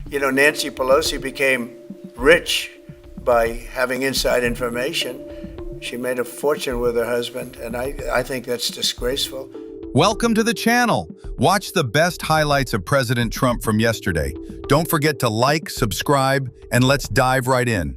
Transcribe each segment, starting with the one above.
You know, Nancy Pelosi became rich by having inside information. She made a fortune with her husband, and I think that's disgraceful. Welcome to the channel. Watch the best highlights of President Trump from yesterday. Don't forget to like, subscribe, and let's dive right in.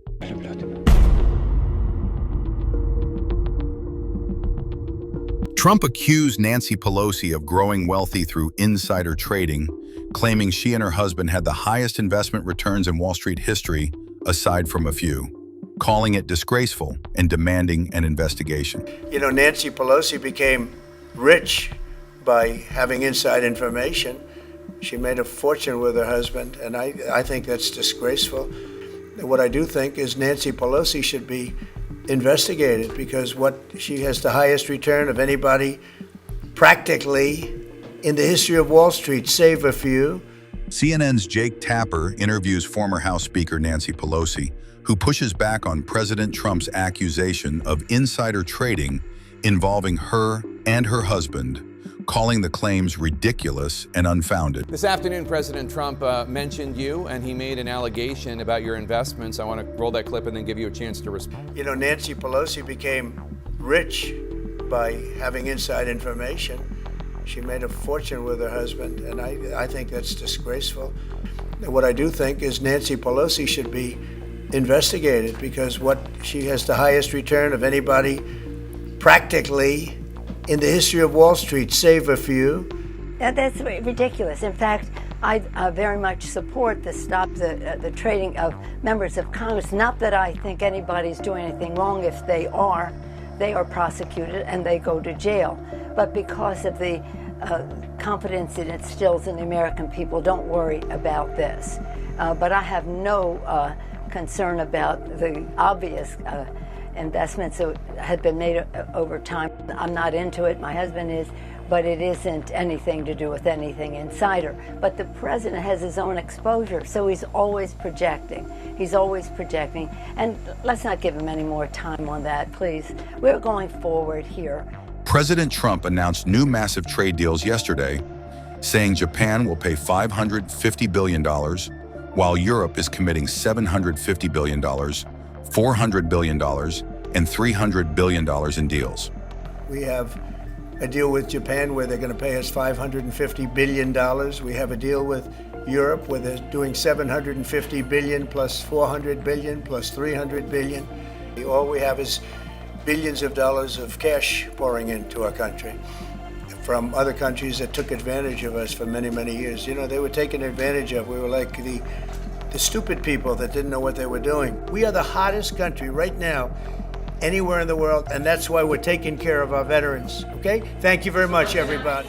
Trump accused Nancy Pelosi of growing wealthy through insider trading, claiming she and her husband had the highest investment returns in Wall Street history, aside from a few, calling it disgraceful and demanding an investigation. You know, Nancy Pelosi became rich by having inside information. She made a fortune with her husband, and I think that's disgraceful. What I do think is Nancy Pelosi should be investigated because she has the highest return of anybody practically in the history of Wall Street, save a few. CNN's Jake Tapper interviews former House Speaker Nancy Pelosi, who pushes back on President Trump's accusation of insider trading involving her and her husband, calling the claims ridiculous and unfounded. This afternoon, President Trump mentioned you, and he made an allegation about your investments. I want to roll that clip and then give you a chance to respond. You know, Nancy Pelosi became rich by having inside information. She made a fortune with her husband, and I think that's disgraceful. And what I do think is Nancy Pelosi should be investigated because she has the highest return of anybody practically in the history of Wall Street, save a few. That's ridiculous. In fact, I very much support the stop the trading of members of Congress. Not that I think anybody's doing anything wrong. If they are prosecuted and they go to jail. But because of the confidence it instills in the American people, don't worry about this. But I have no concern about the obvious investments that had been made over time. I'm not into it, my husband is, but it isn't anything to do with anything insider. But the president has his own exposure, so he's always projecting. He's always projecting. And let's not give him any more time on that, please. We're going forward here. President Trump announced new massive trade deals yesterday, saying Japan will pay $550 billion, while Europe is committing $750 billion, $400 billion, and $300 billion in deals. We have a deal with Japan where they're going to pay us $550 billion. We have a deal with Europe where they're doing $750 billion plus $400 billion plus $300 billion. All we have is billions of dollars of cash pouring into our country from other countries that took advantage of us for many, many years. You know, they were taken advantage of. We were like the stupid people that didn't know what they were doing. We are the hottest country right now anywhere in the world, and that's why we're taking care of our veterans, okay? Thank you very much, everybody.